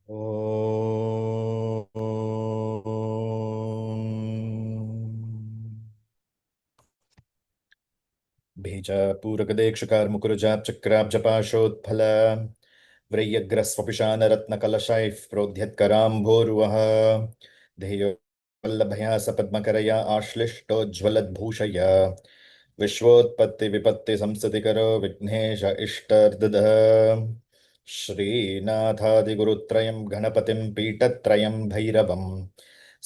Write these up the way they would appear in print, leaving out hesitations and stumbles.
बीजपूरकदेक्षकारमुकुरजापचक्राब्जपाशोत्फल व्रय्यग्रस्वपिशानरत्नकलशैः प्रोद्यत्कराम्भोरुवः ध्येयो वल्लभया सपद्मकरया आश्लिष्टोज्ज्वलद्भूषया विश्वोत्पत्तिविपत्तिसंस्ततिकरो विघ्नेश इष्टर्ददः श्रीनाथादिगुरुत्रयं गणपतिं पीठत्रयं भैरवं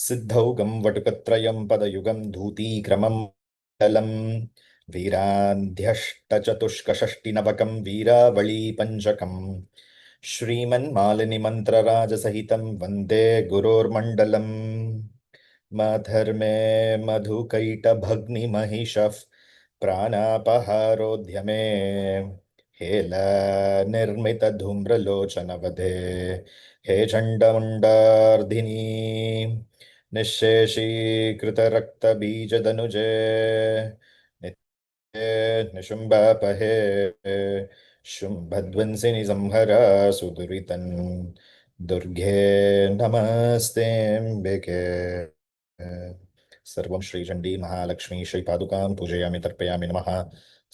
सिद्धौघं वटुकत्रयं पदयुगं धूतीक्रमं दलम् वीरान्ध्यष्टचतुष्कषष्टिनवकं वीरावळीपञ्चकम् श्रीमन्मालिनिमन्त्रराजसहितं वन्दे गुरोर्मण्डलम् मधर्मे मधुकैटभग्निमहिषः प्राणापहारोऽध्यमे हेलनिर्मितधूम्रलोचनवधे हे चण्डमुण्डार्धिनी निःशेषीकृतरक्तबीजदनुजे निशुम्बापहे शुम्भध्वंसिनि संहरा सुदुरितन् दुर्गे नमस्तेऽम्बिके सर्वं श्री चण्डी महालक्ष्मी श्रीपादुकां पूजयामि तर्पयामि नमः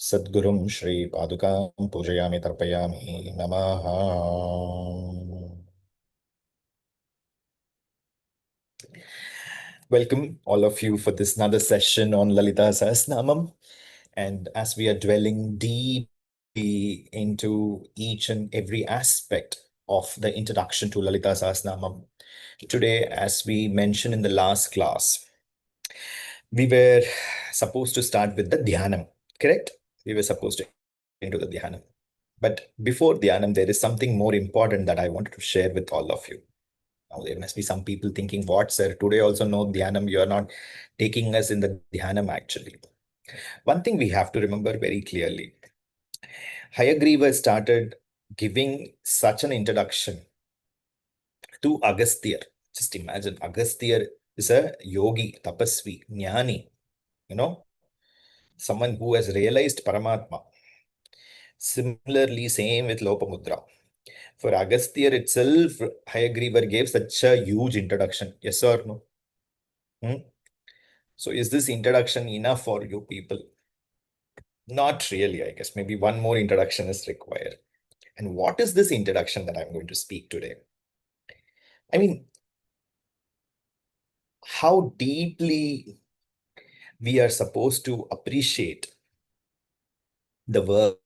सद्गुरुं श्रीपादुकां पूजयामि तर्पयामि नमः Welcome all of you for this another session on Lalita Sahasranamam. And as we are dwelling deeply into each and every aspect of the introduction to Lalita Sahasranamam, today, as we mentioned in the last class, we were supposed to start with the Dhyanam, correct? We were supposed to into the Dhyanam. But before Dhyanam, there is something more important that I wanted to share with all of you. Now, there must be some people thinking, what, sir? Today also no Dhyanam. You are not taking us in the Dhyanam actually. One thing we have to remember very clearly. Hayagriva started giving such an introduction to Agastya. Just imagine, Agastya is a yogi, tapasvi, jnani, someone who has realized Paramatma. Similarly, same with Lopamudra. For Agastya itself, Hayagriva gave such a huge introduction. Yes or no? So is this introduction enough for you people? Not really, I guess. Maybe one more introduction is required. And what is this introduction that I'm going to speak today? I mean, how deeply we are supposed to appreciate the work,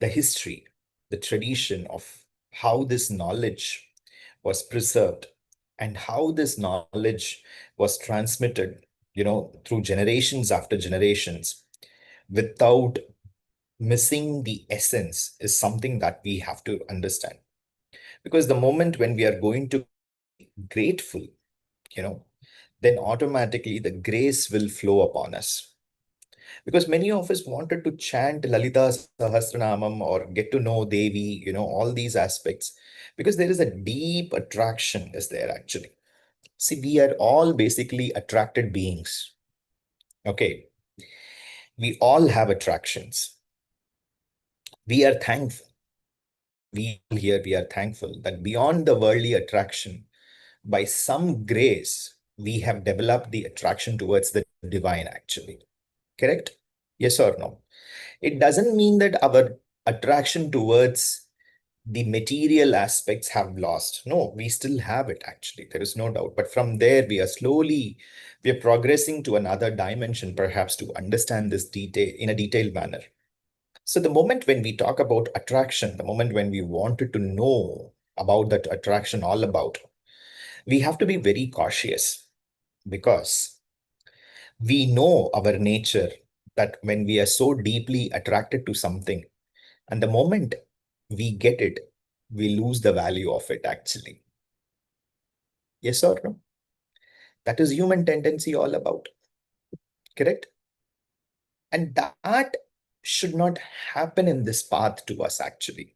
the history, the tradition of how this knowledge was preserved and how this knowledge was transmitted, through generations after generations without missing the essence is something that we have to understand. Because the moment when we are going to be grateful, then automatically the grace will flow upon us. Because many of us wanted to chant Lalita Sahasranamam or get to know Devi, all these aspects, because there is a deep attraction is there actually. See, we are all basically attracted beings. Okay. We all have attractions. We are thankful. We are thankful that beyond the worldly attraction, by some grace, we have developed the attraction towards the divine actually. Correct? Yes or no? It doesn't mean that our attraction towards the material aspects have lost. No, we still have it actually. There is no doubt. But from there, we are progressing to another dimension, perhaps to understand this detail in a detailed manner. So the moment when we talk about attraction, the moment when we wanted to know about that attraction all about, we have to be very cautious because we know our nature that when we are so deeply attracted to something, and the moment we get it, we lose the value of it actually. Yes or no? That is human tendency all about. Correct? And that should not happen in this path to us actually,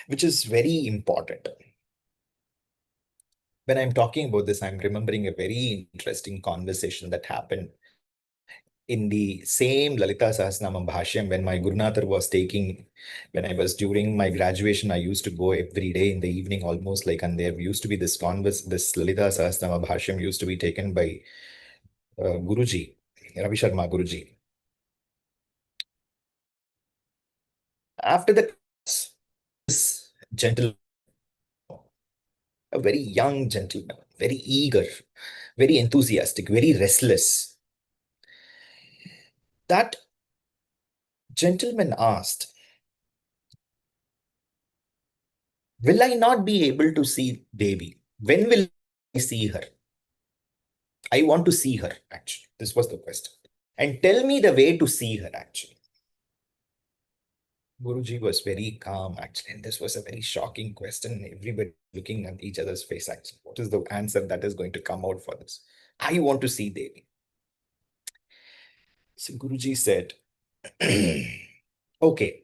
which is very important. When I'm talking about this, I'm remembering a very interesting conversation that happened in the same Lalita Sahasranama Bhashyam, when my Gurunathar was taking, when I was during my graduation, I used to go every day in the evening almost like, and there used to be this this Lalita Sahasranama Bhashyam used to be taken by Guruji, Ravi Sharma Guruji. After the class, this gentleman, a very young gentleman, very eager, very enthusiastic, very restless. That gentleman asked, will I not be able to see Devi? When will I see her? I want to see her, actually. This was the question. And tell me the way to see her, actually. Guruji was very calm, actually. And this was a very shocking question. Everybody looking at each other's face, actually. What is the answer that is going to come out for this? I want to see Devi. So Guruji said, okay,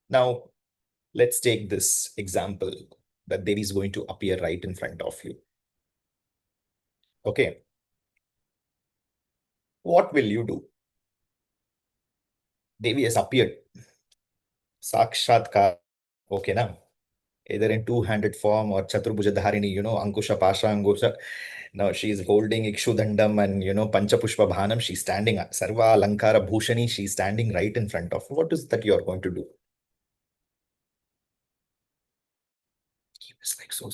now let's take this example that Devi is going to appear right in front of you. Okay. What will you do? Devi has appeared. Sakshatkar. Okay, now either in two-handed form or Chaturbhuja Dharini, Ankusha Pasha Angusha. Now she is holding Ikshudandam and Panchapushpa Bhanam. She's standing, Sarva Alankara Bhushani, she's standing right in front of. What is that you're going to do? He was like so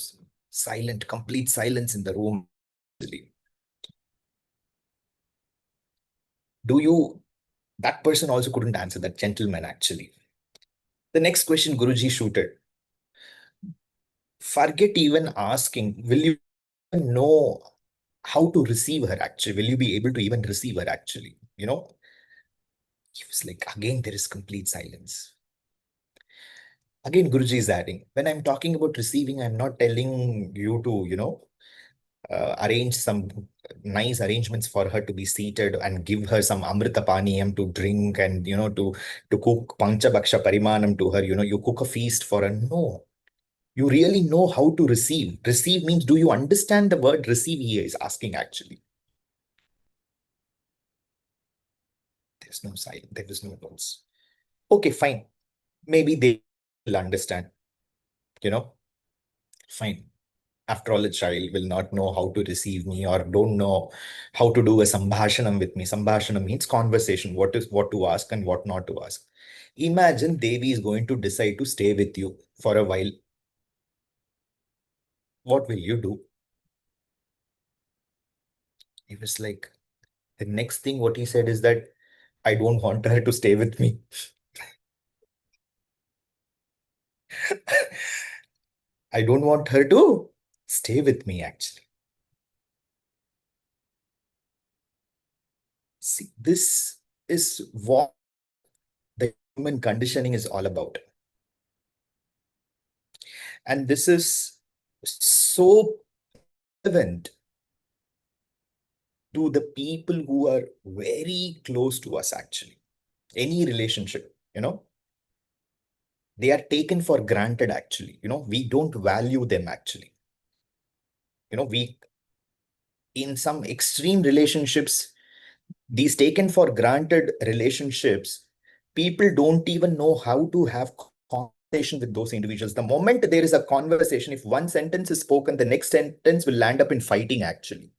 silent, complete silence in the room. That person also couldn't answer, that gentleman actually. The next question Guruji shooted. Forget even asking, will you know how to receive her actually? Will you be able to even receive her actually? He was like, again, there is complete silence. Again, Guruji is adding, when I'm talking about receiving, I'm not telling you to, arrange some nice arrangements for her to be seated and give her some amrita paniyam to drink and, to cook panchabaksha parimanam to her, you cook a feast for her. No, you really know how to receive. Receive means, do you understand the word receive? He is asking actually. There's no silence. There is no words. Okay, fine. Maybe they will understand, fine. After all, a child will not know how to receive me or don't know how to do a sambhashanam with me. Sambhashanam means conversation, what to ask and what not to ask. Imagine Devi is going to decide to stay with you for a while. What will you do? He was like, the next thing what he said is that I don't want her to stay with me. I don't want her to stay with me, actually. See, this is what the human conditioning is all about. And this is so relevant to the people who are very close to us, actually. Any relationship, they are taken for granted, actually. We don't value them, actually. We, in some extreme relationships, these taken for granted relationships, people don't even know how to have conversation with those individuals. The moment there is a conversation, if one sentence is spoken, the next sentence will land up in fighting, actually.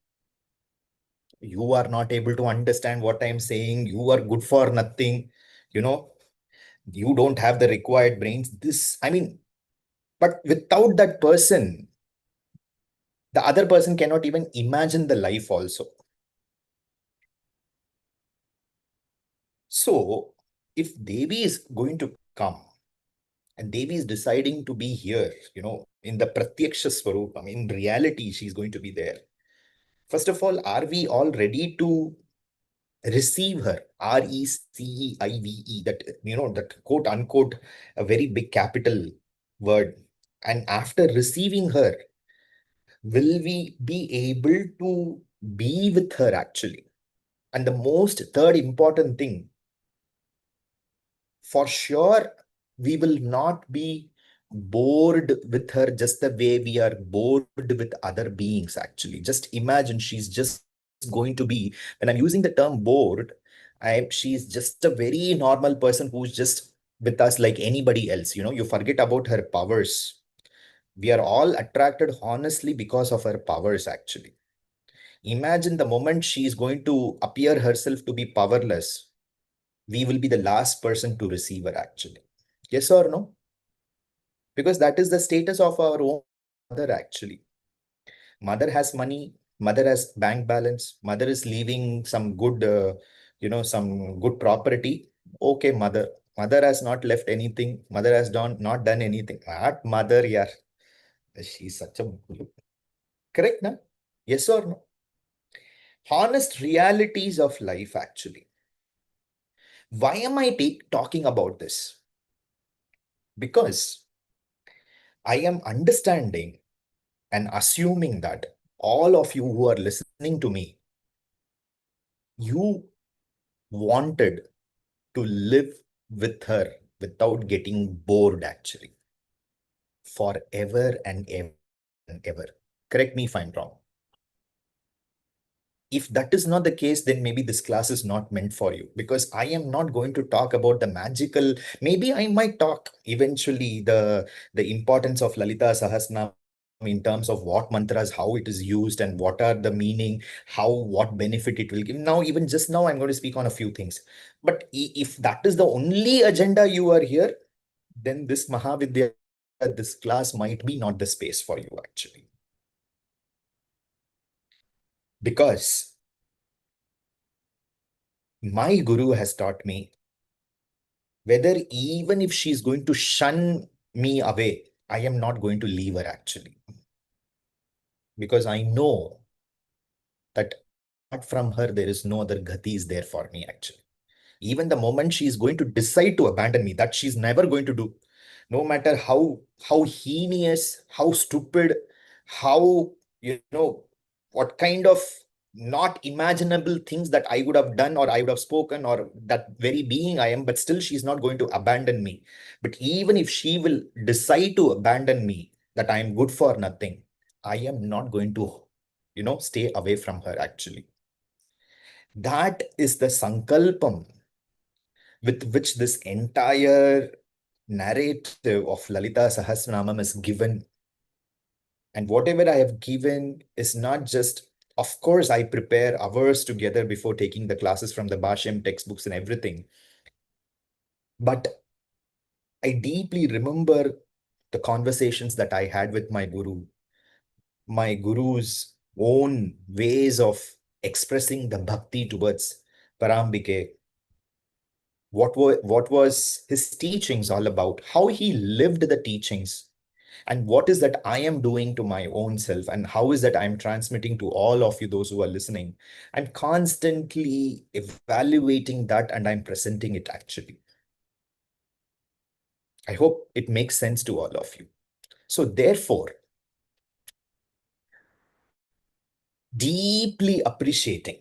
You are not able to understand what I'm saying. You are good for nothing. You don't have the required brains. But without that person, the other person cannot even imagine the life also. So if Devi is going to come and Devi is deciding to be here, in the Pratyaksha Swarup, in reality, she's going to be there. First of all, are we all ready to receive her? RECEIVE, that quote unquote, a very big capital word. And after receiving her, will we be able to be with her actually? And the most third important thing, for sure, we will not be bored with her just the way we are bored with other beings actually. Just imagine she's just going to be, when I'm using the term bored, she's just a very normal person who's just with us like anybody else. You forget about her powers. We are all attracted honestly because of her powers, actually. Imagine the moment she is going to appear herself to be powerless, we will be the last person to receive her, actually. Yes or no? Because that is the status of our own mother, actually. Mother has money, mother has bank balance, mother is leaving some good, some good property. Okay, mother has not left anything. Mother has not done anything. What mother, yeah. She's such a correct, na? Yes or no? Honest realities of life, actually. Why am I talking about this? Because I am understanding and assuming that all of you who are listening to me, you wanted to live with her without getting bored, actually, forever and ever and ever. Correct me if I'm wrong. If that is not the case, then maybe this class is not meant for you, because I am not going to talk about the magical. Maybe I might talk eventually the importance of Lalita Sahasranama in terms of what mantras, how it is used, and what are the meaning, what benefit it will give. Now, even just now, I'm going to speak on a few things. But if that is the only agenda you are here, then this Mahavidya, this class might be not the space for you, actually. Because my guru has taught me, whether even if she's going to shun me away, I am not going to leave her, actually. Because I know that apart from her, there is no other gati is there for me, actually. Even the moment she is going to decide to abandon me, that she's never going to do, no matter how heinous, how stupid, how, what kind of not imaginable things that I would have done or I would have spoken, or that very being I am, but still she's not going to abandon me. But even if she will decide to abandon me, that I am good for nothing, I am not going to, stay away from her, actually. That is the sankalpam with which this entire narrative of Lalita Sahasranamam is given. And whatever I have given is not just, of course, I prepare hours together before taking the classes from the Bhashyam textbooks and everything. But I deeply remember the conversations that I had with my guru's own ways of expressing the bhakti towards Parambike. What was his teachings all about? How he lived the teachings, and what is that I am doing to my own self, and how is that I'm transmitting to all of you, those who are listening. I'm constantly evaluating that, and I'm presenting it, actually. I hope it makes sense to all of you. So therefore, deeply appreciating,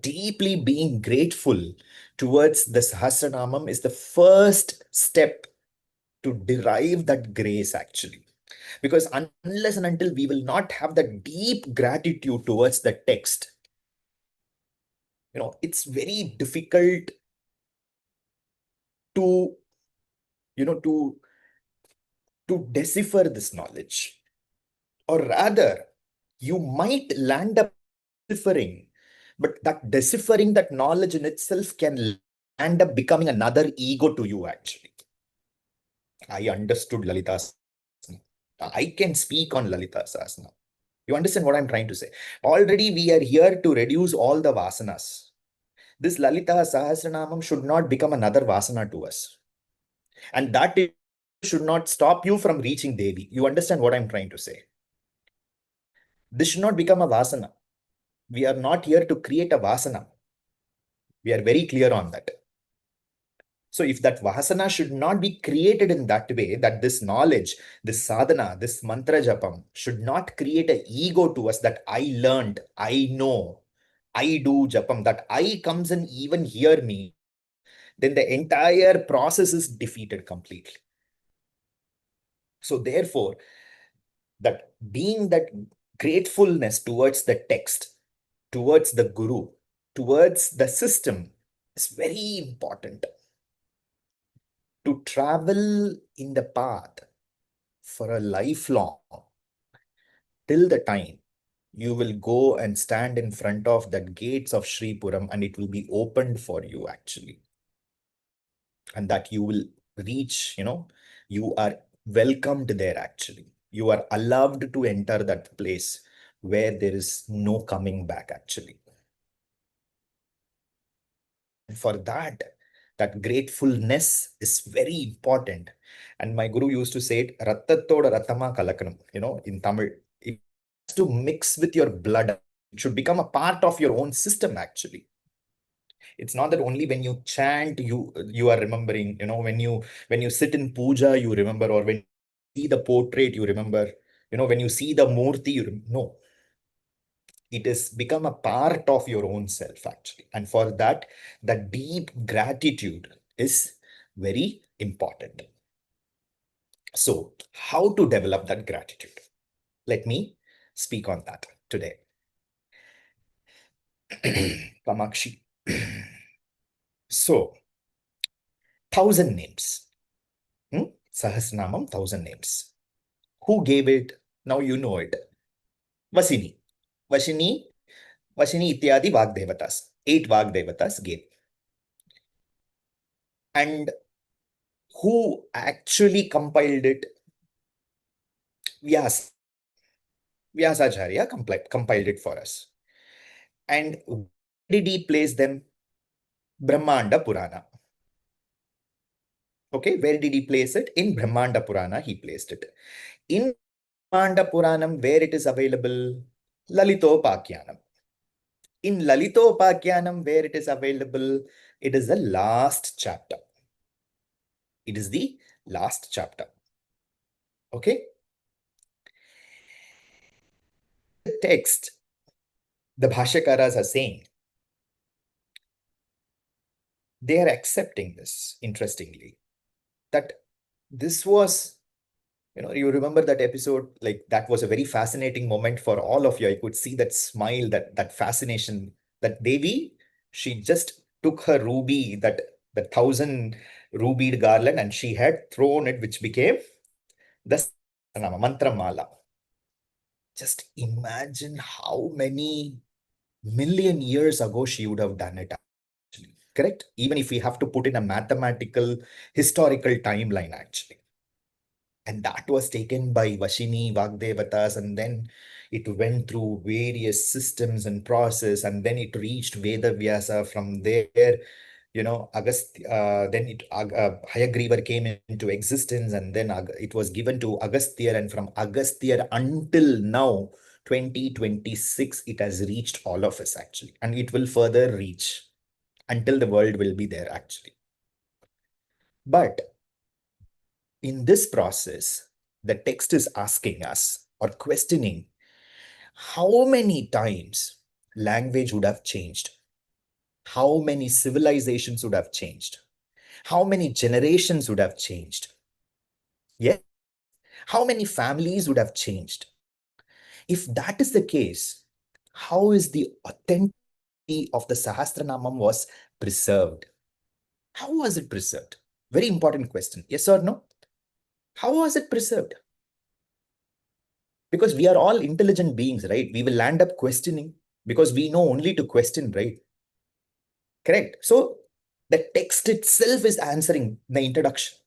deeply being grateful towards the Sahasranamam is the first step to derive that grace, actually. Because unless and until we will not have that deep gratitude towards the text, it's very difficult to, to decipher this knowledge. Or rather, you might land up deciphering, but that deciphering that knowledge in itself can end up becoming another ego to you, actually. I understood Lalita Sahasranama. I can speak on Lalita Sahasranama. You understand what I'm trying to say? Already we are here to reduce all the vasanas. This Lalita Sahasranamam should not become another vasana to us. And that should not stop you from reaching Devi. You understand what I'm trying to say? This should not become a vasana. We are not here to create a vasana. We are very clear on that. So if that vasana should not be created in that way, that this knowledge, this sadhana, this mantra japam should not create an ego to us that I learned, I know, I do japam, that I comes and even hear me, then the entire process is defeated completely. So therefore, that being that gratefulness towards the text, towards the guru, towards the system is very important. To travel in the path for a lifelong, till the time you will go and stand in front of the gates of Shri Puram, and it will be opened for you actually. And that you will reach, you are welcomed there actually. You are allowed to enter that place where there is no coming back actually. And for that, that gratefulness is very important. And my guru used to say it, Rattattoda Ratama Kalakanam, in Tamil. It has to mix with your blood. It should become a part of your own system actually. It's not that only when you chant you are remembering, when you sit in puja you remember, or when you see the portrait you remember, when you see the murti no, it has become a part of your own self actually. And for that, the deep gratitude is very important. So how to develop that gratitude? Let me speak on that today. Kamakshi. So 1,000 names. Sahasranamam, 1,000 names. Who gave it? Now you know it. Vasini. Vashini, Vashini Ityadi Vagdevatas. 8 Vagdevatas gave. And who actually compiled it? Vyasacharya compiled it for us. And where did he place them? Brahmanda Purana. Okay, where did he place it? In Brahmanda Purana, he placed it. In Brahmanda Puranam, where it is available? Lalitopakyanam. In Lalitopakyanam, where it is available, it is the last chapter. It is the last chapter. Okay? The text, the Bhashakaras are saying, they are accepting this, interestingly, that this was, you remember that episode, like that was a very fascinating moment for all of you. I could see that smile, that fascination, that Devi, she just took her ruby, that the 1,000 rubied garland, and she had thrown it, which became the mantra mala. Just imagine how many million years ago she would have done it. Actually, correct? Even if we have to put in a mathematical, historical timeline, actually. And that was taken by Vashini, Vagdevatas, and then it went through various systems and process, and then it reached Veda Vyasa. From there, then Hayagriva came into existence, and then it was given to Agasthyar, and from Agasthyar until now, 2026, it has reached all of us actually, and it will further reach until the world will be there actually. But in this process, the text is asking us or questioning how many times language would have changed, how many civilizations would have changed, how many generations would have changed. Yes, how many families would have changed. If that is the case, how is the authenticity of the Sahasranamam was preserved? How was it preserved? Very important question. Yes or no? How was it preserved? Because we are all intelligent beings, right? We will land up questioning because we know only to question, right? Correct. So the text itself is answering the introduction.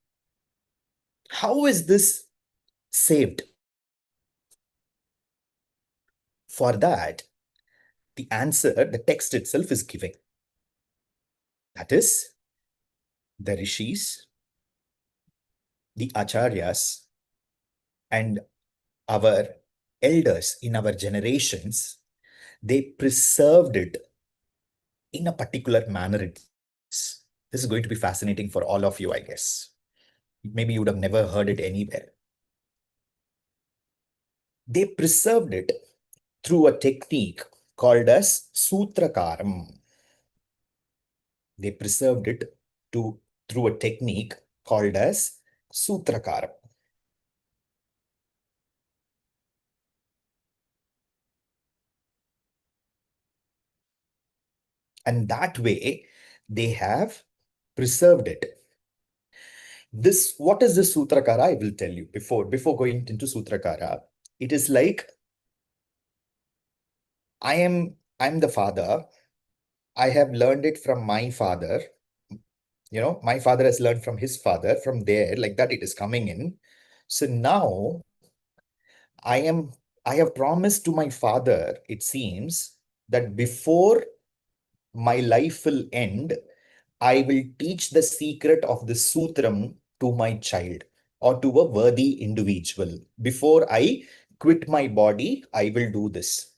How is this saved? For that, the answer, the text itself is giving. That is, the rishis, the acharyas, and our elders in our generations, they preserved it in a particular manner. This is going to be fascinating for all of you, I guess. Maybe you would have never heard it anywhere. They preserved it through a technique called as Sutrakaram. They preserved it through a technique called as Sutrakaram. And that way, they have preserved it. What is this Sutrakara? I will tell you before going into Sutrakara. It is like I'm the father. I have learned it from my father. My father has learned from his father. From there, like that, it is coming in. So now I am I have promised to my father, it seems, that before my life will end, I will teach the secret of the sutram to my child or to a worthy individual. Before I quit my body, I will do this.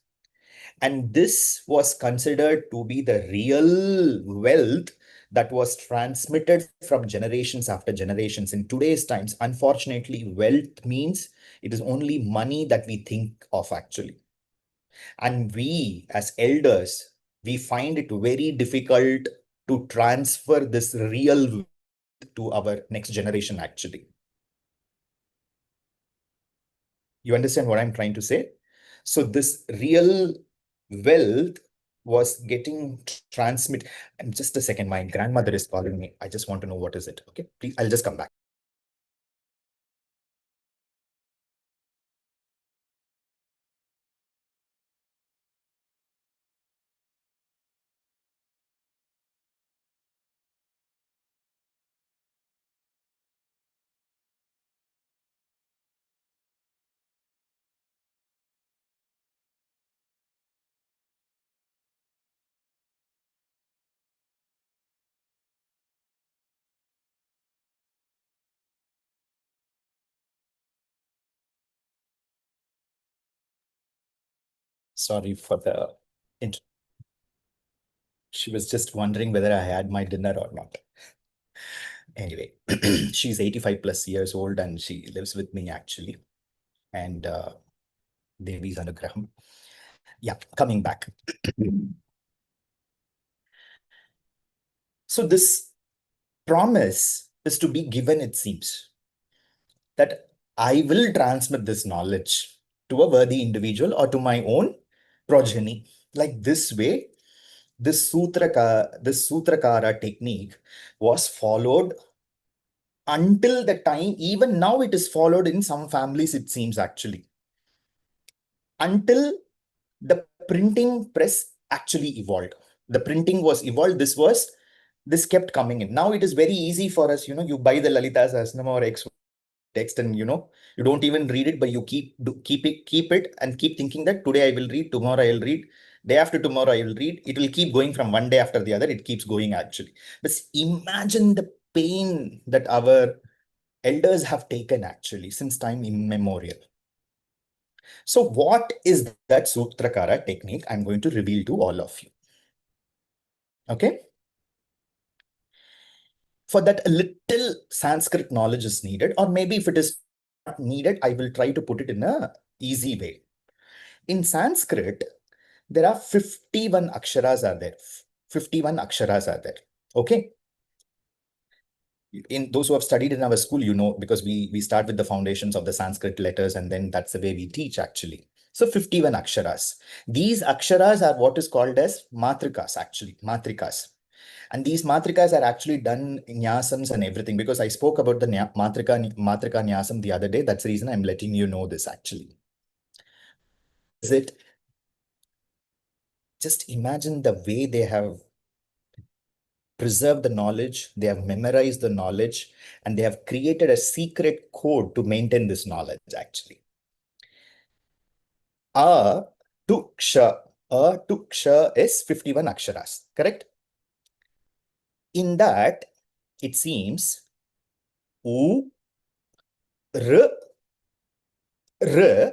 And this was considered to be the real wealth that was transmitted from generations after generations. In today's times, unfortunately, wealth means it is only money that we think of actually. And we, as elders, we find it very difficult to transfer this real wealth to our next generation actually. You understand what I'm trying to say? So this real wealth was getting transmitted. And just a second, my grandmother is calling me. I just want to know what is it. Okay, please, I'll just come back. Sorry for the she was just wondering whether I had my dinner or not. Anyway, she's 85 plus years old and she lives with me actually. And Devi's Anugraham. Yeah, coming back. So this promise is to be given, it seems, that I will transmit this knowledge to a worthy individual or to my own progeny. Like this way, this Sutrakara technique was followed until the time, even now it is followed in some families, it seems actually, until the printing press actually evolved. The printing was evolved. This kept coming in. Now it is very easy for us. You buy the Lalita Sahasranama or X text, and you don't even read it, but you keep it and keep thinking that today I will read, tomorrow I will read, day after tomorrow I will read. It will keep going from one day after the other. It keeps going actually. But imagine the pain that our elders have taken actually since time immemorial. So what is that Sutrakara technique? I'm going to reveal to all of you. Okay. For that, a little Sanskrit knowledge is needed, or maybe if it is not needed, I will try to put it in a easy way. In Sanskrit, there are 51 aksharas are there. 51 aksharas are there. Okay. In those who have studied in our school, because we start with the foundations of the Sanskrit letters, and then that's the way we teach actually. So 51 aksharas. These aksharas are what is called as matrikas actually, matrikas. And these matrikas are actually done in nyasams and everything, because I spoke about the matrika nyasam the other day. That's the reason I'm letting you know this actually. Is it just imagine the way they have preserved the knowledge, they have memorized the knowledge, and they have created a secret code to maintain this knowledge actually. A to ksha. A to ksha is 51 aksharas, correct? In that, it seems u, r, r,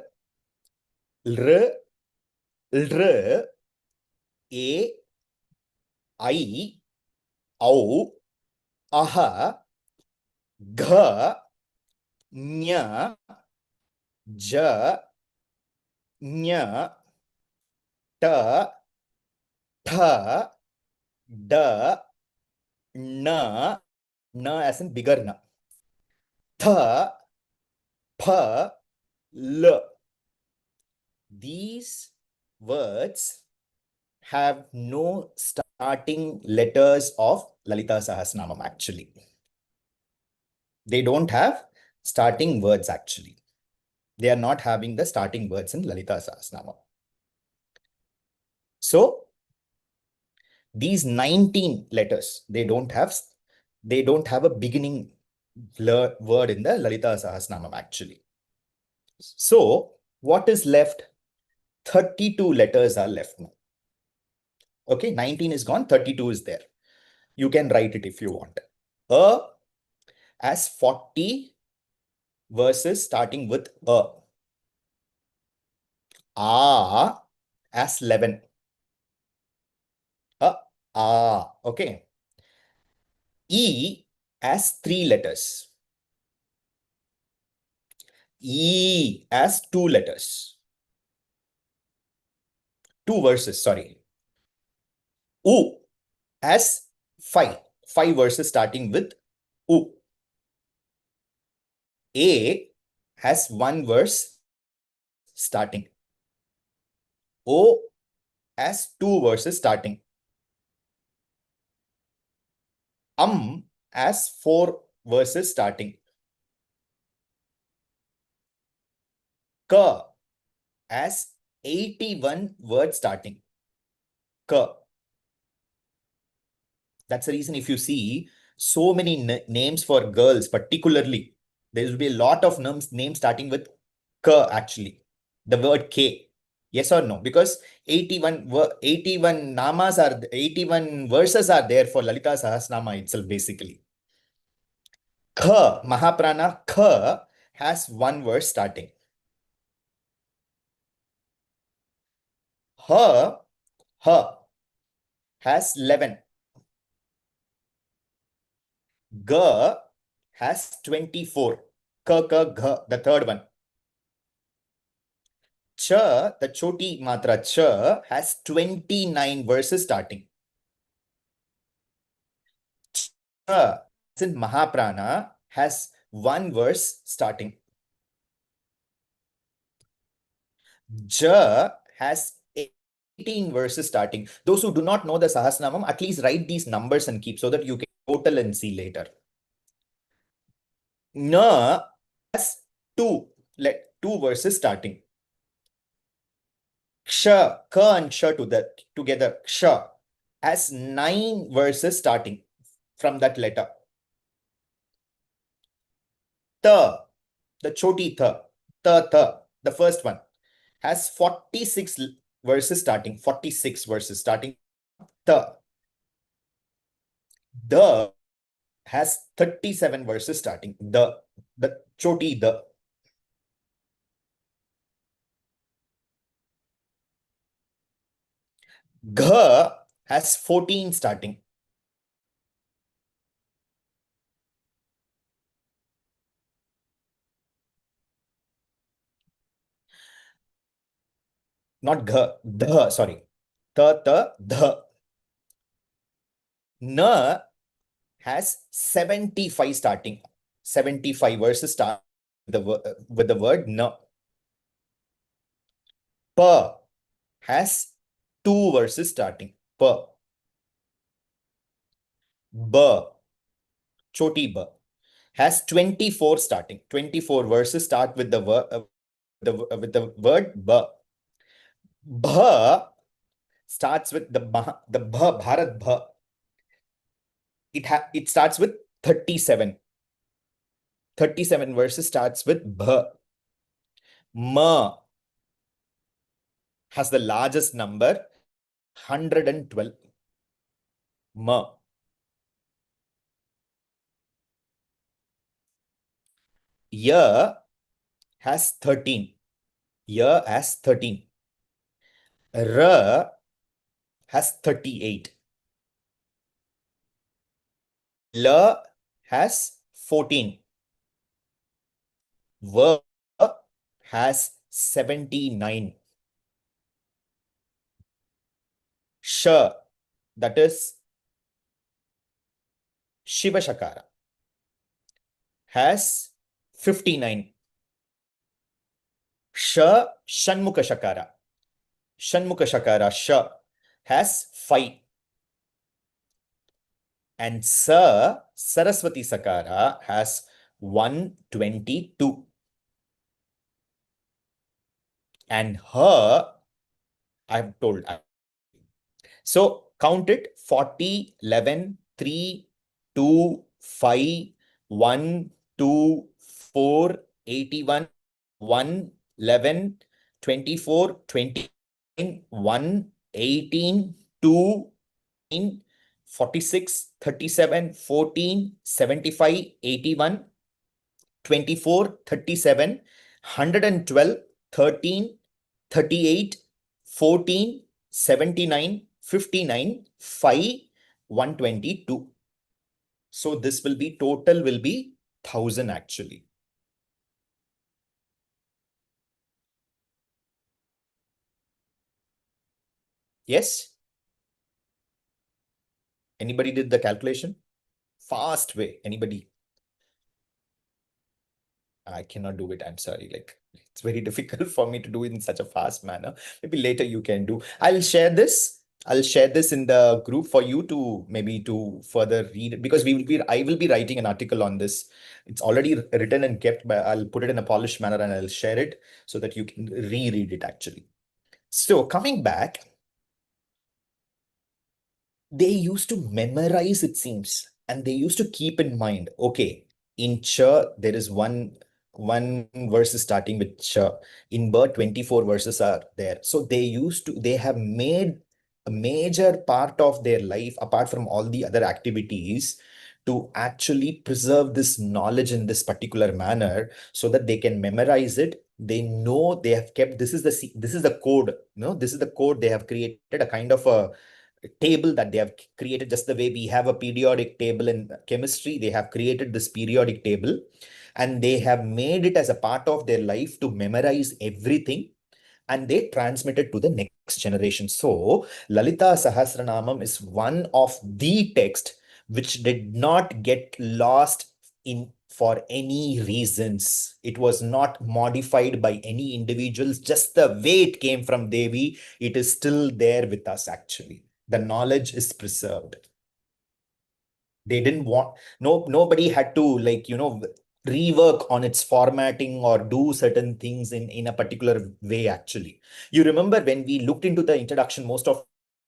r, lr, a, I, au, aha, gha, nya, ja, nya, ta, tha, da, na, na as in bigger na, tha, pha, l. These words have no start starting letters of Lalita Sahasranama actually. They don't have starting words actually. They are not having the starting words in Lalita Sahasranama. So these 19 letters, they don't have a beginning word in the Lalita Sahasranama actually. So what is left? 32 letters are left now. Okay, 19 is gone, 32 is there. You can write it if you want. As 40 verses starting with A. As 11. Okay. E as 3 letters. E as 2 letters. 2 verses, sorry. U as 5. 5 verses starting with U. A has 1 verse starting. O has 2 verses starting. As 4 verses starting. Ka as 81 words starting. Ka. That's the reason if you see so many names for girls, particularly, there will be a lot of names starting with Ka actually. The word K. Yes or no? Because 81 namas are 81 verses are there for Lalita Sahasranama itself, basically. Kha, Mahaprana Kha has 1 verse starting. Ha has 11. Ga has 24. Ka, gha, the third one. Cha, the choti matra cha, has 29 verses starting. Cha, in Mahaprana, has 1 verse starting. Ja has 18 verses starting. Those who do not know the Sahasranamam, at least write these numbers and keep so that you can total and see later. Na has 2 verses starting. Ksha, ka and ksha together, ksha has 9 verses starting from that letter. Ta, the choti tha, the first one, has 46 verses starting. 46 verses starting. Ta. The has 37 verses starting. The choti the. Gha has 14 starting. Not gha, the, sorry. The. Na has 75 starting. 75 verses start with the word na. Pa has 2 verses starting. Pa. Ba, choti ba, has 24 starting. 24 verses start with the word ba. Bha starts with the bha, Bharat bha. It starts with 37. 37 verses starts with bha. Ma has the largest number, 112. Ma. Ya has 13. Ya has 13. Ra has 38. La has 14. Va has 79. Sha, that is Shiva Shakara, has 59. Sha, Shanmukha Shakara. Shanmukha Shakara, Sha, has 5. And Sa, Saraswati Sakara, has 122. And her, I've told. So count it: 40, 11, 3, 2, 5, 1, 2, 4, 81, 1, 11, 24, 29, 1, 18, 2, 46, 37, 14, 75, 81, 24, 37, 112, 13, 38, 14, 79, 59, 5, 122. So this will be, total will be 1000 actually. Yes? Anybody did the calculation? Fast way. Anybody? I cannot do it. I'm sorry. Like, it's very difficult for me to do it in such a fast manner. Maybe later you can do. I'll share this. I'll share this in the group for you to maybe to further read it, because I will be writing an article on this. It's already written and kept, but I'll put it in a polished manner and I'll share it so that you can reread it actually. So coming back, they used to memorize, it seems, and they used to keep in mind, okay, in Cha, there is one verse is starting with Cha. In Ba, 24 verses are there. So they have made a major part of their life, apart from all the other activities, to actually preserve this knowledge in this particular manner so that they can memorize it. They know they have kept, this is the code, this is the code they have created, a kind of a table that they have created, just the way we have a periodic table in chemistry. They have created this periodic table and they have made it as a part of their life to memorize everything, and they transmit it to the next generation. So Lalita Sahasranamam is one of the text which did not get lost in for any reasons. It was not modified by any individuals, just the way it came from Devi. It is still there with us actually. The knowledge is preserved. They didn't want, nobody had to, like, rework on its formatting or do certain things in a particular way actually. You remember when we looked into the introduction, most of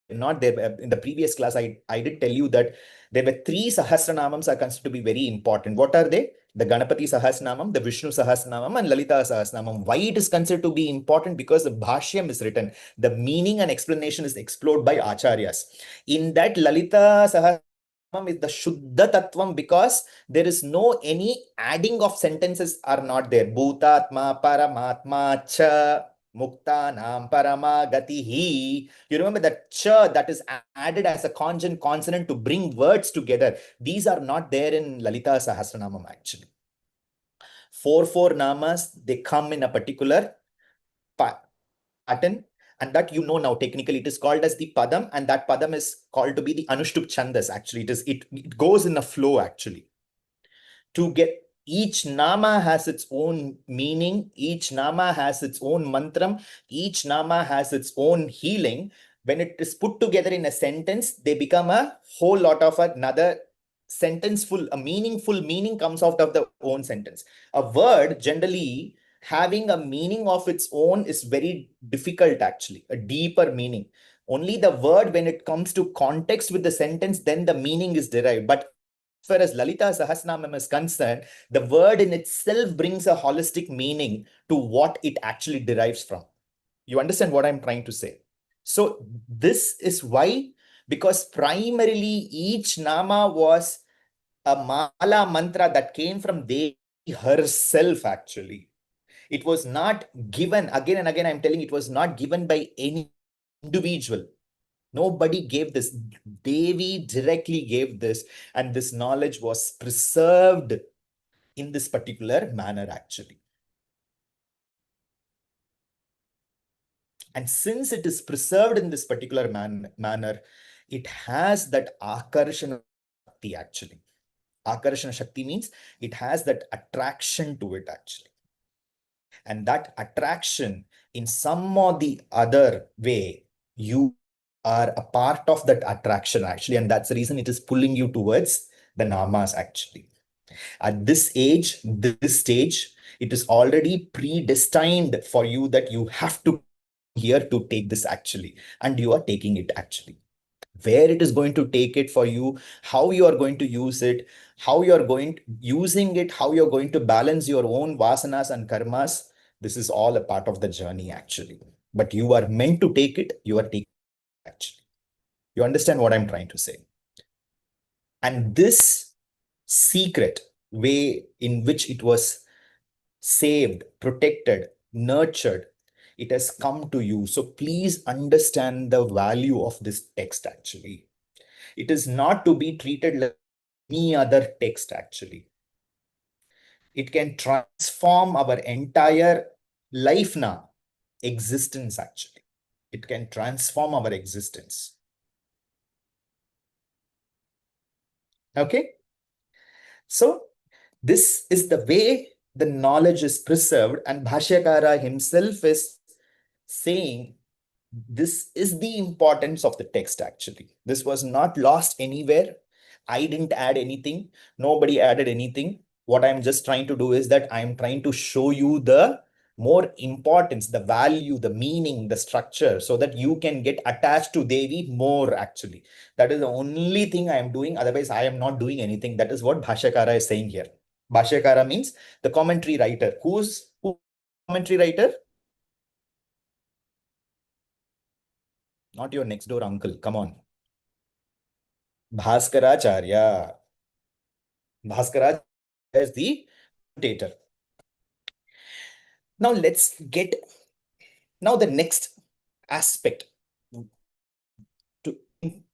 not there in the previous class, I did tell you that there were three Sahasranamams are considered to be very important. What are they? The Ganapati Sahasranamam, the Vishnu Sahasranamam, and Lalita Sahasranamam. Why it is considered to be important? Because the Bhashyam is written. The meaning and explanation is explored by Acharyas. In that Lalita Sahasranamam is the Shuddha Tattvam, because there is no any adding of sentences are not there. Bhutatma Paramatma Cha Muktanam Parama Gatihi. You remember that cha that is added as a conjunct consonant to bring words together. These are not there in Lalita Sahasranamam actually. Four namas, they come in a particular pattern, and that now technically it is called as the padam, and that padam is called to be the anushtup chandas actually. It goes in a flow actually. To get, each nama has its own meaning, each nama has its own mantram, each nama has its own healing. When it is put together in a sentence, they become a whole lot of another sentence full, a meaningful meaning comes out of the own sentence. A word generally having a meaning of its own is very difficult actually, a deeper meaning. Only the word, when it comes to context with the sentence, then the meaning is derived. But as far as Lalita Sahasranamam is concerned, the word in itself brings a holistic meaning to what it actually derives from. You understand what I'm trying to say? So this is why, because primarily each nama was a mala mantra that came from Devi herself actually. It was not given, again and again I'm telling, it was not given by any individual. Nobody gave this. Devi directly gave this, and this knowledge was preserved in this particular manner actually. And since it is preserved in this particular manner, it has that akarshana shakti actually. Akarshana shakti means it has that attraction to it actually. And that attraction, in some or the other way, you are a part of that attraction actually, and that's the reason it is pulling you towards the namas actually. At this age, this stage, it is already predestined for you that you have to here to take this actually, and you are taking it actually. Where it is going to take it for you, how you are going to use it, how you are going using it, how you're going to balance your own vasanas and karmas, this is all a part of the journey actually. But you are meant to take it, you are taking it actually. You understand what I'm trying to say? And this secret way in which it was saved, protected, nurtured, it has come to you. So please understand the value of this text actually. It is not to be treated like any other text actually. It can transform our entire life now, existence actually. It can transform our existence. Okay? So this is the way the knowledge is preserved, and Bhashyakara himself is saying this is the importance of the text actually. This was not lost anywhere. I didn't add anything. Nobody added anything. What I'm just trying to do is that I'm trying to show you the more importance, the value, the meaning, the structure, so that you can get attached to Devi more actually. That is the only thing I am doing. Otherwise, I am not doing anything. That is what Bhashyakara is saying here. Bhashyakara means the commentary writer. Who's commentary writer? Not your next door uncle. Come on. Bhaskaracharya. Bhaskaracharya is the commentator. Now let's get now the next aspect to,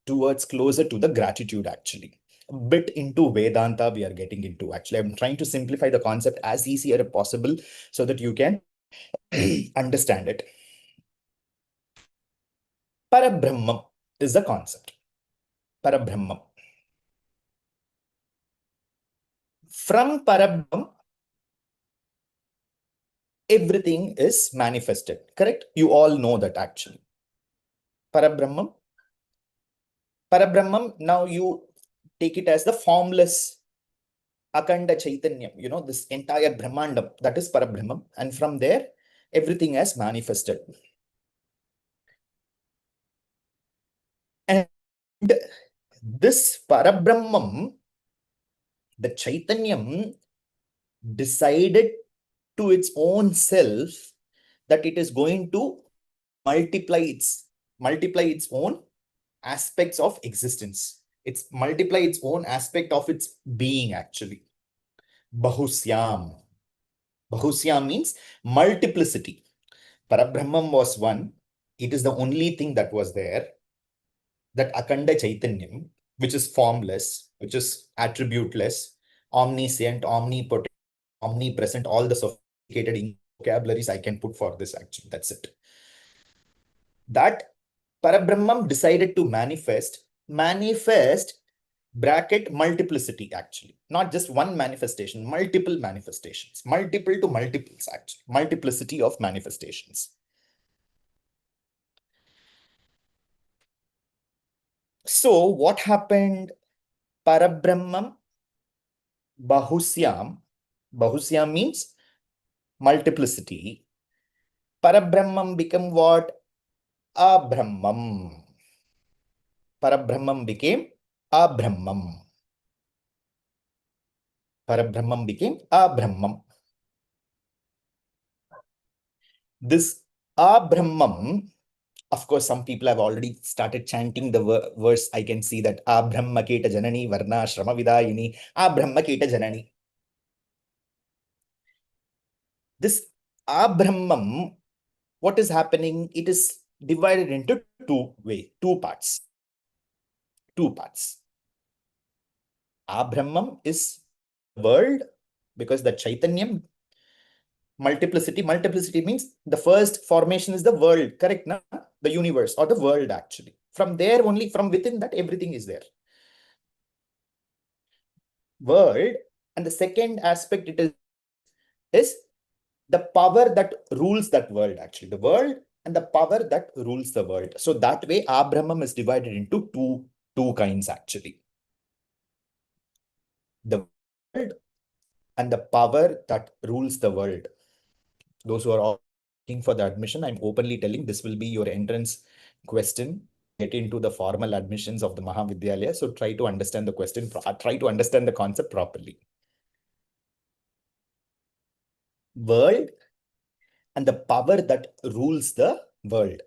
towards closer to the gratitude actually. A bit into Vedanta we are getting into actually. I'm trying to simplify the concept as easy as possible so that you can understand it. Parabrahmam is the concept. Parabrahmam. From Parabrahmam, everything is manifested. Correct? You all know that actually. Parabrahmam. Parabrahmam, now you take it as the formless Akanda Chaitanyam, this entire Brahmandam, that is Parabrahmam. And from there, everything has manifested. And this Parabrahmam, the Chaitanyam, decided to its own self that it is going to multiply its own aspects of existence. It's multiply its own aspect of its being actually. Bahusyam. Bahusyam means multiplicity. Parabrahmam was one. It is the only thing that was there. That Akanda Chaitanyam, which is formless, which is attributeless, omniscient, omnipotent, omnipresent, all the sophisticated vocabularies I can put for this actually. That's it. That Parabrahmam decided to manifest bracket multiplicity actually. Not just one manifestation, multiple manifestations, multiple to multiples actually, multiplicity of manifestations. So what happened? Parabrahmam, Bahusyam means multiplicity. Parabrahmam became what? Abrahmam. Parabrahmam became Abrahmam. Parabrahmam became Abrahmam. This Abrahmam, of course, some people have already started chanting the verse. I can see that Abrahmaketa Janani Varna Shrama Vidayini Abrahmaketa Janani. This Abrahmam, what is happening? It is divided into two parts. Two parts. Abrahmam is world because the Chaitanyam multiplicity means the first formation is the world, correct? Na? The universe or the world actually. From there only, from within that, everything is there. World, and the second aspect is the power that rules that world actually. The world and the power that rules the world. So that way, Abraham is divided into two kinds actually. The world and the power that rules the world. Those who are all looking for the admission, I'm openly telling this will be your entrance question. Get into the formal admissions of the Maha Vidyalaya. So try to understand the question, try to understand the concept properly. World and the power that rules the world.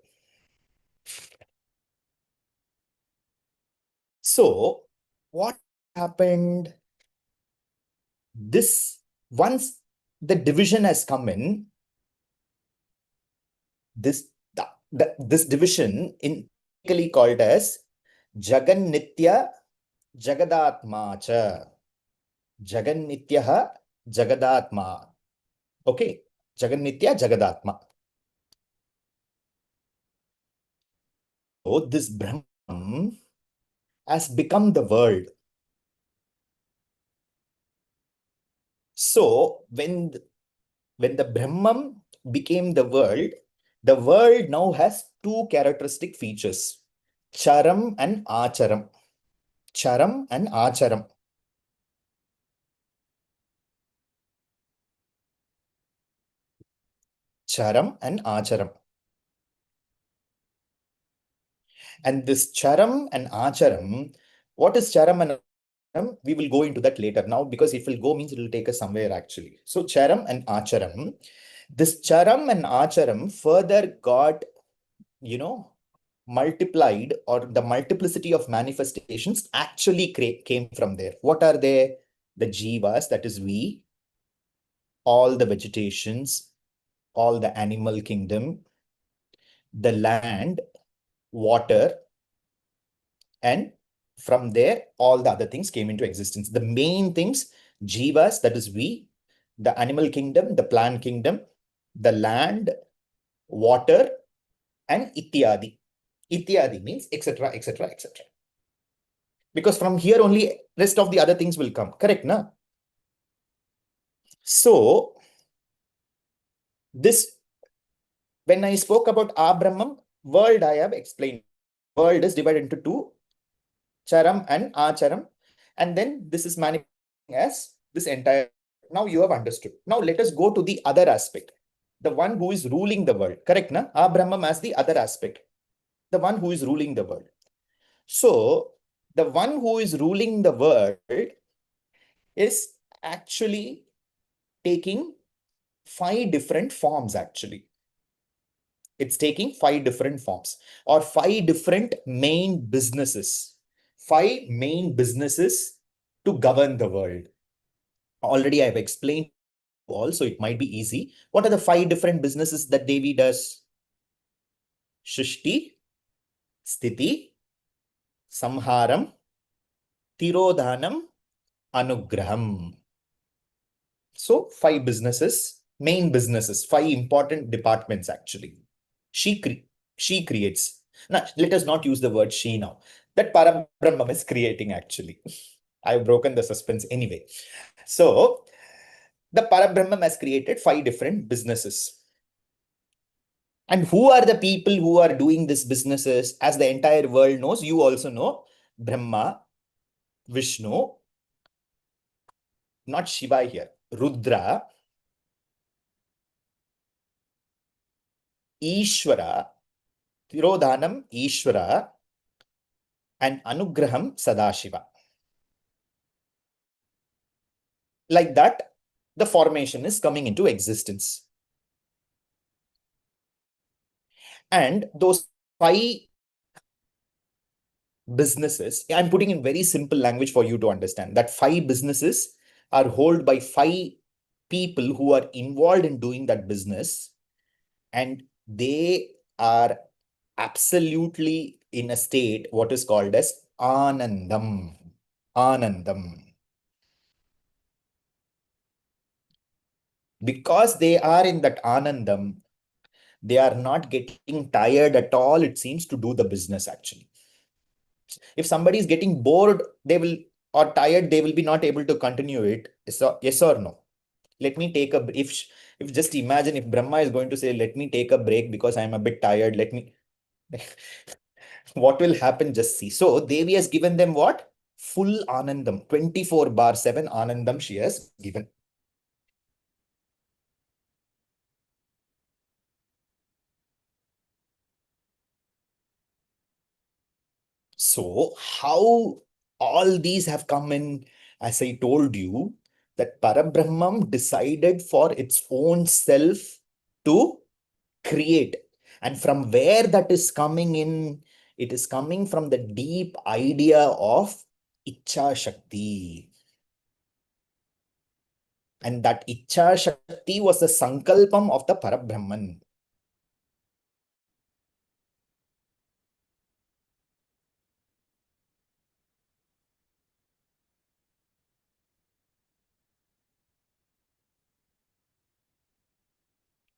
So what happened? This, once the division has come in, this this division in called as Jagan Nitya Jagadatma cha. Jagan Nityaha Jagadatma. Okay. Jagan Nitya Jagadatma. So this Brahman has become the world. So when the Brahman became the world now has two characteristic features, Charam and Acharam. Charam and Acharam. Charam and Acharam. And this Charam and Acharam, what is Charam and Acharam? We will go into that later now, because if it will go means it will take us somewhere actually. So Charam and Acharam, this Charam and Acharam further got, multiplied, or the multiplicity of manifestations actually came from there. What are they? The jivas, that is we, all the vegetations, all the animal kingdom, the land, water, and from there, all the other things came into existence. The main things, jivas, that is we, the animal kingdom, the plant kingdom, the land, water, and ityadi. Ityadi means etc., etc., etc. Because from here only rest of the other things will come. Correct, na? So, this, when I spoke about Abraham, world I have explained. World is divided into two, Charam and Acharam. And then this is manifesting as this entire. Now you have understood. Now let us go to the other aspect. The one who is ruling the world. Correct, na? Abraham as the other aspect. The one who is ruling the world. So, the one who is ruling the world is actually taking 5 different forms actually. It's taking 5 different forms, or 5 different main businesses. 5 main businesses to govern the world. Already I've explained also, it might be easy. What are the 5 different businesses that Devi does? Shrishti, Sthiti, Samharam, Tirodhanam, Anugraham. So 5 businesses, main businesses, 5 important departments actually. She creates. Now, let us not use the word she now. That Parabrahman is creating actually. I've broken the suspense anyway. So, the Parabrahman has created 5 different businesses. And who are the people who are doing these businesses? As the entire world knows, you also know, Brahma, Vishnu, not Shiva here, Rudra, Ishvara, Tirodhanam, Ishvara, and Anugraham, Sadashiva. Like that, the formation is coming into existence. And those 5 businesses, I'm putting in very simple language for you to understand, that 5 businesses are held by 5 people who are involved in doing that business, and they are absolutely in a state what is called as Anandam. Anandam. Because they are in that Anandam, they are not getting tired at all, it seems, to do the business actually. If somebody is getting bored, they will, or tired, they will be not able to continue it. So, yes or no? Let me take a, if If just imagine if Brahma is going to say, let me take a break because I'm a bit tired, let me, what will happen? Just see. So Devi has given them what? Full Anandam, 24/7 Anandam she has given. So how all these have come in, as I told you, that Parabrahmam decided for its own self to create. And from where that is coming in, it is coming from the deep idea of Ichha Shakti. And that Ichha Shakti was the Sankalpam of the Parabrahman.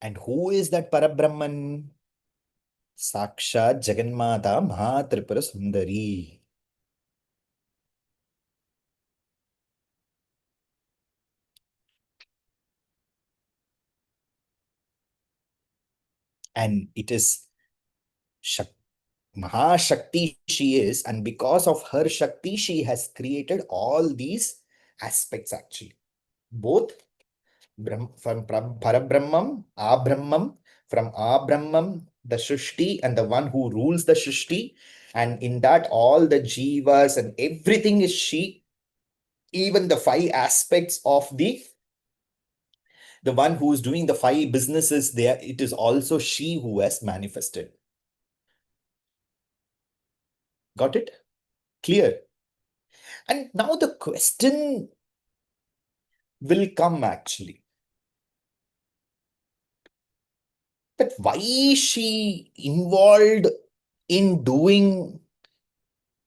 And who is that Parabrahman? Sakshat Jagannatha Mahatripura Sundari. And it is Shak Mahashakti she is, and because of her Shakti, she has created all these aspects actually. Both from Parabrahmam, Abrahmam, from Abrahmam, the Shrishti, and the one who rules the Shrishti. And in that, all the Jivas and everything is she. Even the five aspects of the one who is doing the five businesses there, it is also she who has manifested. Got it? Clear? And now the question will come actually that why is she involved in doing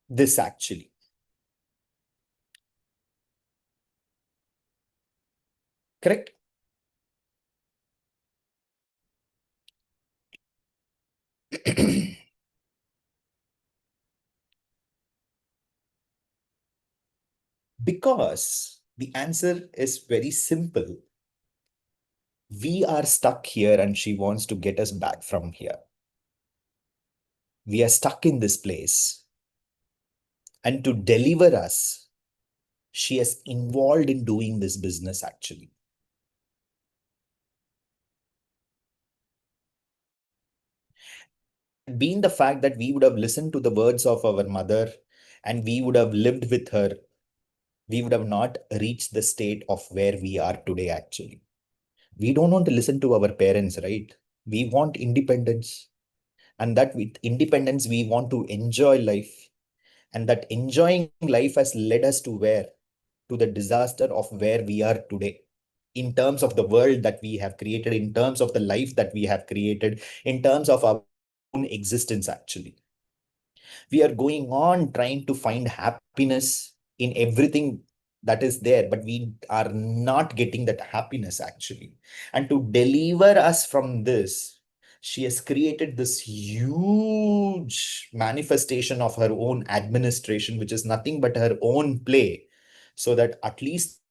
this actually? Correct? Because the answer is very simple. We are stuck here and she wants to get us back from here. We are stuck in this place. And to deliver us, she is involved in doing this business actually. Being the fact that we would have listened to the words of our mother and we would have lived with her, we would have not reached the state of where we are today actually. We don't want to listen to our parents, right? We want independence. And that with independence, we want to enjoy life. And that enjoying life has led us to where? To the disaster of where we are today. In terms of the world that we have created, in terms of the life that we have created, in terms of our own existence, actually. We are going on trying to find happiness in everything that is there, but we are not getting that happiness actually. And to deliver us from this, she has created this huge manifestation of her own administration, which is nothing but her own play, so that at least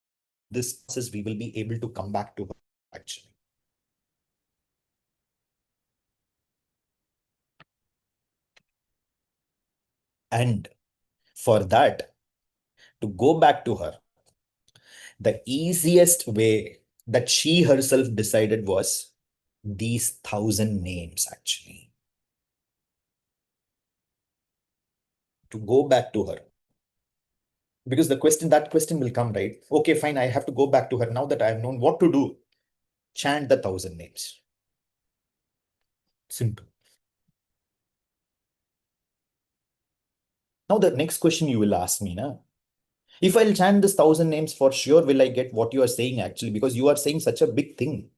this process we will be able to come back to her actually. And for that, to go back to her, the easiest way that she herself decided was these 1,000 names actually. To go back to her. Because that question will come, right? Okay, fine, I have to go back to her now that I have known what to do. Chant the 1,000 names. Simple. Now the next question you will ask me, na? If I'll chant this 1,000 names, for sure will I get what you are saying actually, because you are saying such a big thing.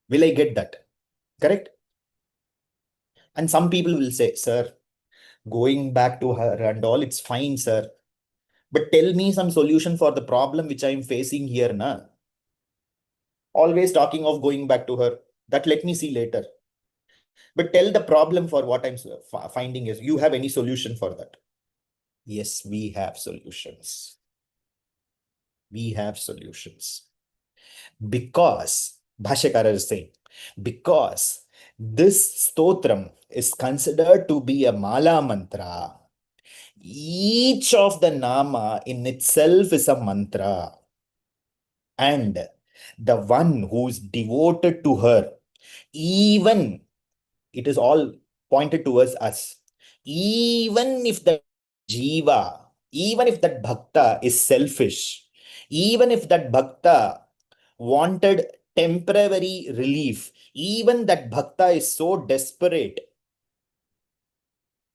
Will I get that? Correct? And some people will say, sir, going back to her and all, it's fine, sir. But tell me some solution for the problem which I'm facing here, na? Always talking of going back to her. That let me see later. But tell the problem for what I'm finding is, you have any solution for that? Yes, we have solutions. We have solutions. Because, Bhashyakara is saying, because this stotram is considered to be a mala mantra, each of the nama in itself is a mantra. And the one who's devoted to her, even it is all pointed towards us. Even if the jiva, even if that bhakta is selfish, even if that bhakta wanted temporary relief, even that bhakta is so desperate,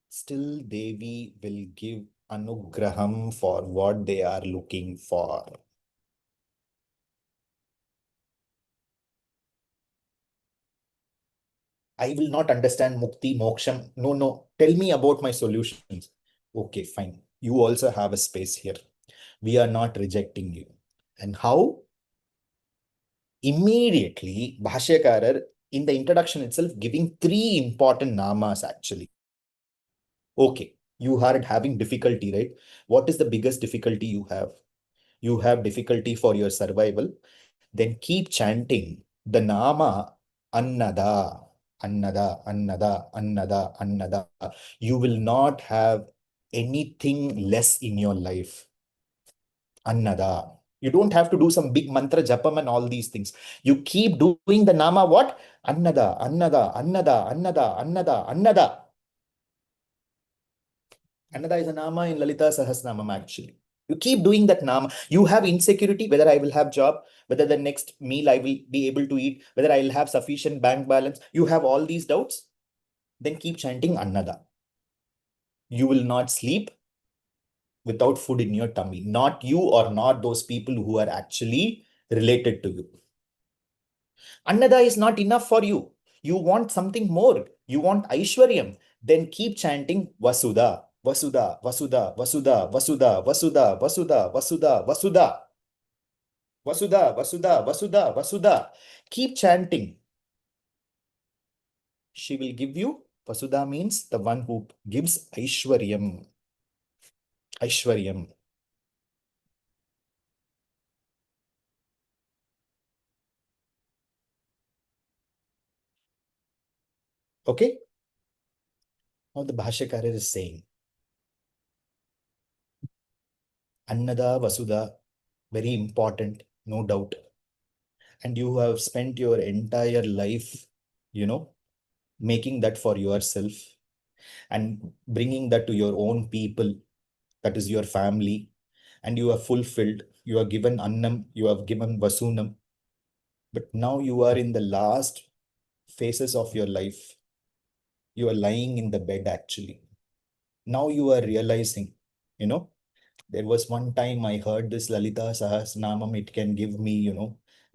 still Devi will give anugraham for what they are looking for. I will not understand mukti, moksham. No, no. Tell me about my solutions. Okay, fine. You also have a space here. We are not rejecting you. And how? Immediately, Bhashyakarar, in the introduction itself, giving three important namas actually. Okay, you are having difficulty, right? What is the biggest difficulty you have? You have difficulty for your survival. Then keep chanting the nama Annada, Annada, Annada, Annada, Annada. You will not have anything less in your life. Annada. You don't have to do some big mantra japam and all these things. You keep doing the nama what? Annada, Annada, Annada, Annada, Annada, Annada. Annada is a nama in Lalita Sahasranama actually. You keep doing that nama. You have insecurity whether I will have job, whether the next meal I will be able to eat, whether I will have sufficient bank balance. You have all these doubts. Then keep chanting Annada. You will not sleep without food in your tummy. Not you or not those people who are actually related to you. Annada is not enough for you. You want something more. You want Aishwaryam. Then keep chanting Vasudha, Vasudha, Vasudha, Vasudha, Vasudha, Vasudha, Vasudha, Vasudha, Vasudha, Vasudha, Vasudha, Vasudha, Vasudha. Keep chanting. She will give you. Vasudha means the one who gives Aishwaryam. Aishwaryam. Okay? Now the Bhashyakara is saying Annada, Vasudha, very important, no doubt. And you have spent your entire life, you know, making that for yourself and bringing that to your own people, that is your family, and you are fulfilled. You are given annam, you have given vasunam, but now you are in the last phases of your life. You are lying in the bed actually. Now you are realizing, you know, there was one time I heard this Lalita Sahasranamam, it can give me,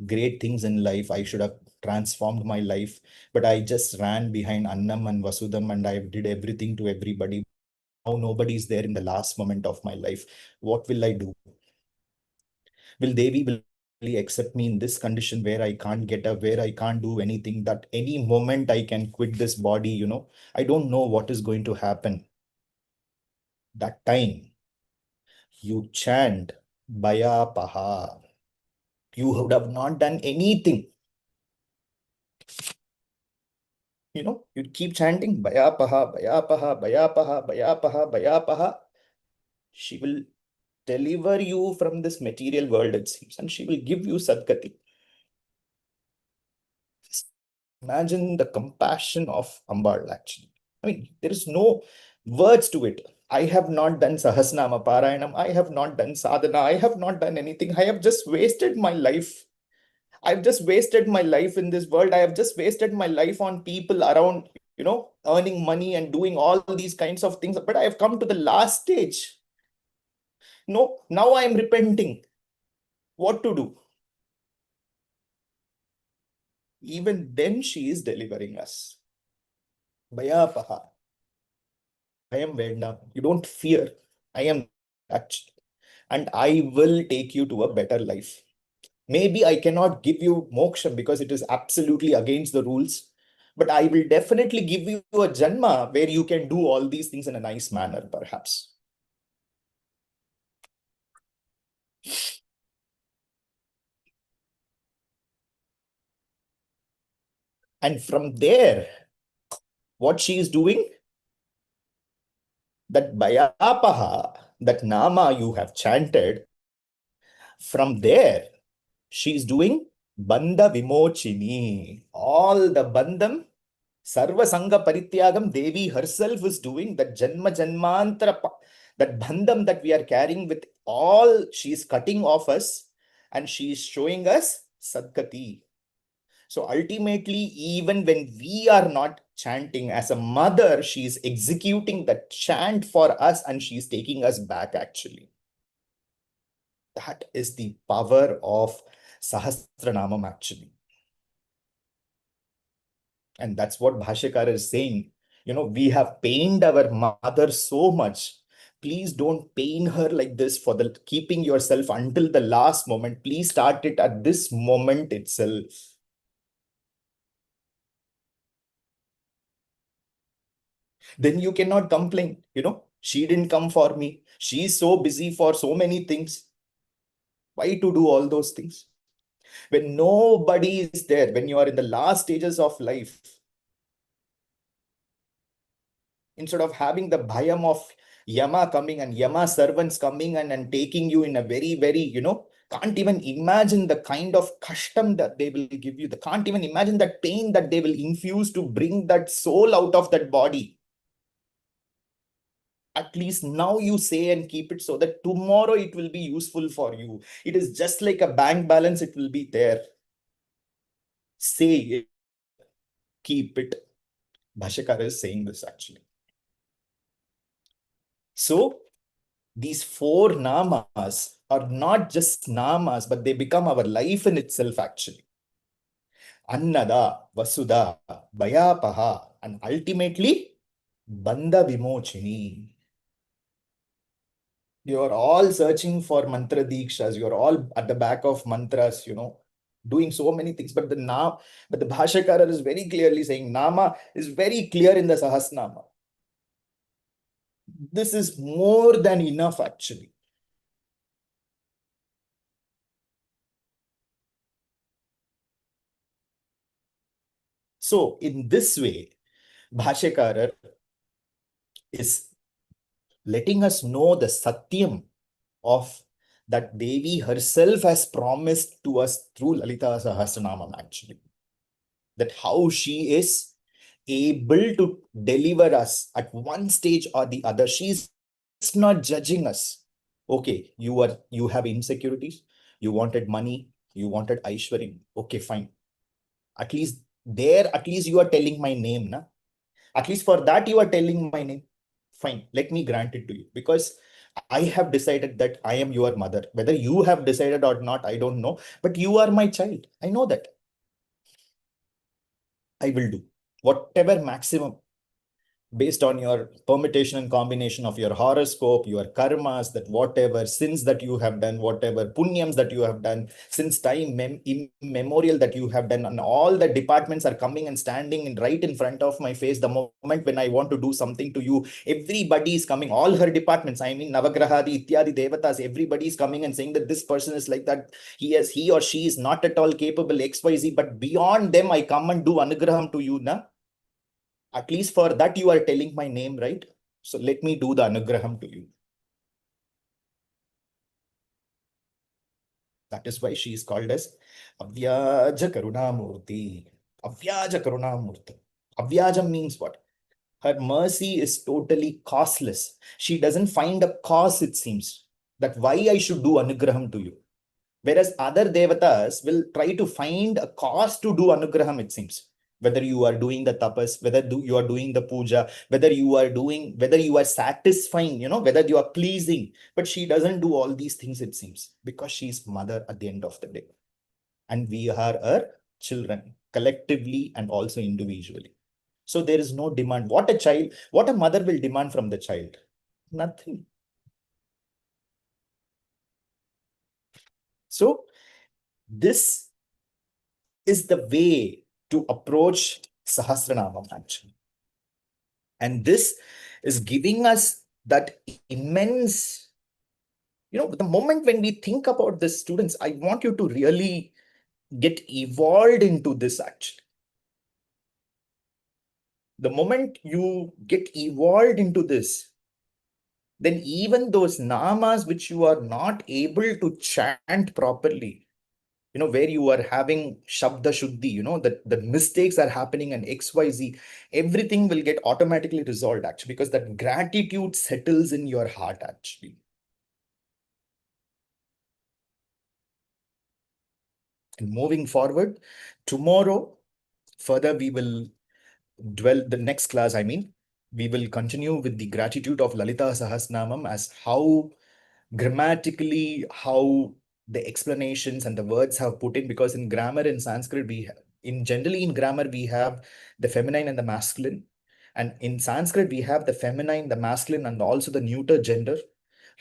great things in life. I should have transformed my life, but I just ran behind Annam and Vasudam and I did everything to everybody. Now nobody is there in the last moment of my life. What will I do? Will Devi will really accept me in this condition where I can't get up, where I can't do anything, that any moment I can quit this body, I don't know what is going to happen. That time you chant Baya Paha. You would have not done anything. You keep chanting Baya Paha, Baya Paha, Baya Paha, Baya Paha, Baya Paha. She will deliver you from this material world, it seems, and she will give you Sadgati. Imagine the compassion of Ambal, actually. I mean, there is no words to it. I have not done Sahasnama Parayanam. I have not done sadhana. I have not done anything. I have just wasted my life. I've just wasted my life in this world. I have just wasted my life on people around, earning money and doing all these kinds of things. But I have come to the last stage. No, now I am repenting. What to do? Even then, she is delivering us. Bhayapaha. I am Vedna. You don't fear. I am touched. And I will take you to a better life. Maybe I cannot give you moksha because it is absolutely against the rules. But I will definitely give you a janma where you can do all these things in a nice manner, perhaps. And from there, what she is doing, that Bhayapaha, that Nama you have chanted, from there, she's doing Bandha Vimochini. All the Bandham, Sarva Sangha Parityagam, Devi herself is doing that Janma Janmantara, that Bandham that we are carrying with all, she's cutting off us and she's showing us Sadgati. So ultimately, even when we are not chanting as a mother, she's executing the chant for us and she's taking us back actually. That is the power of Sahasranamam actually. And that's what Bhashyakara is saying. We have pained our mother so much. Please don't pain her like this for the keeping yourself until the last moment. Please start it at this moment itself. Then you cannot complain. She didn't come for me. She's so busy for so many things. Why to do all those things? When nobody is there, when you are in the last stages of life, instead of having the bhayam of Yama coming and Yama servants coming and taking you in a very, very, can't even imagine the kind of custom that they will give you. They can't even imagine that pain that they will infuse to bring that soul out of that body. At least now you say and keep it so that tomorrow it will be useful for you. It is just like a bank balance, it will be there. Say it, keep it. Bhashyakara is saying this actually. So these four namas are not just namas, but they become our life in itself actually. Annada, Vasudha, Bhayapaha, and ultimately Bandha Vimochini. You are all searching for mantra dikshas. You are all at the back of mantras, doing so many things. But the Bhashyakara is very clearly saying Nama is very clear in the Sahasranama. This is more than enough actually. So in this way, Bhashyakara is letting us know the satyam of that Devi herself has promised to us through Lalita Sahasranama actually. That how she is able to deliver us at one stage or the other. She's not judging us. Okay, you have insecurities, you wanted money, you wanted Aishwaryam. Okay, fine. At least you are telling my name, na? At least for that you are telling my name. Fine, let me grant it to you because I have decided that I am your mother. Whether you have decided or not, I don't know. But you are my child. I know that. I will do whatever maximum based on your permutation and combination of your horoscope, your karmas, that whatever sins that you have done, whatever punyams that you have done, since time immemorial that you have done, and all the departments are coming and standing right in front of my face. The moment when I want to do something to you, everybody is coming, all her departments, I mean Navagrahadi, Ityadi Devatas, everybody is coming and saying that this person is like that, he or she is not at all capable, XYZ, but beyond them, I come and do anugraham to you, na? At least for that, you are telling my name, right? So let me do the anugraham to you. That is why she is called as Avyaja Karunamurti. Avyaja Karunamurti. Avyajam means what? Her mercy is totally costless. She doesn't find a cause, it seems, that why I should do anugraham to you. Whereas other devatas will try to find a cause to do anugraham, it seems. Whether you are doing the tapas, whether you are doing the puja, whether you are satisfying, whether you are pleasing. But she doesn't do all these things, it seems, because she's mother at the end of the day. And we are her children, collectively and also individually. So there is no demand. What a mother will demand from the child? Nothing. So this is the way to approach Sahasranamam actually. And this is giving us that immense, the moment when we think about this, students, I want you to really get evolved into this actually. The moment you get evolved into this, then even those namas which you are not able to chant properly, where you are having Shabda Shuddhi, that the mistakes are happening and XYZ, everything will get automatically resolved actually, because that gratitude settles in your heart actually. And moving forward, tomorrow, further we will the next class, we will continue with the gratitude of Lalita Sahasranamam, as how grammatically, how the explanations and the words have put in, because in grammar in Sanskrit, generally in grammar, we have the feminine and the masculine. And in Sanskrit, we have the feminine, the masculine, and also the neuter gender.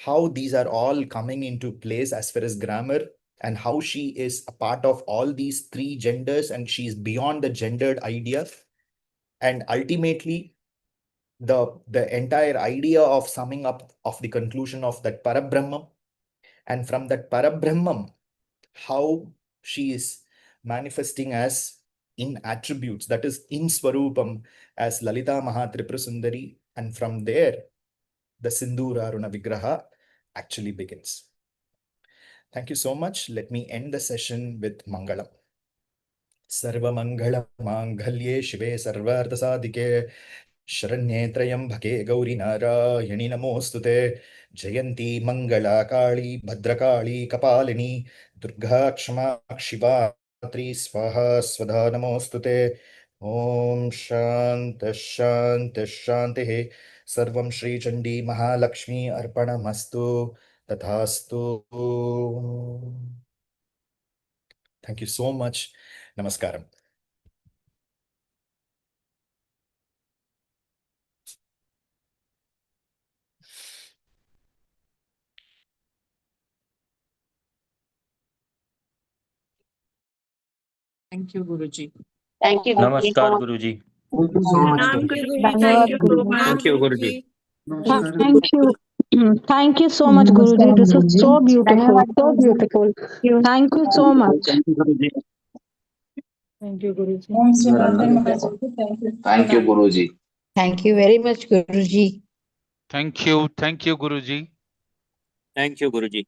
How these are all coming into place as far as grammar, and how she is a part of all these three genders, and she's beyond the gendered idea. And ultimately, the entire idea of summing up of the conclusion of that Parabrahmam, and from that Parabrahmam, how she is manifesting as in attributes, that is in Swarupam, as Lalita Maha Tripura Sundari, and from there, the Sindhura Aruna Vigraha actually begins. Thank you so much. Let me end the session with Mangalam. Sarvamangala Mangalye Shive Sarvartha Sadike Sharanye Trayambake Gauri Narayani Namostute Jayanti Mangala Kali Bhadrakali Kapalini Durga Kshama Shiva Tri Swaha Swada Namostute Om Shanta Shanta Shanti Sarvam Shri Chandi Mahalakshmi Arpanamastu Tathastu. Thank you so much. Namaskaram. Thank you, Guruji. Thank you, Guruji. Namaskar, Guruji. Thank you so much. Thank you so much. Thank you, Guruji. Thank you. Thank you so much, Guruji. This is so beautiful. So beautiful. Thank you so much. Thank you, Guruji. Thank you, Guruji. Thank you, Guruji. Thank you very much, Guruji. Thank you, Guruji. Thank you, Guruji.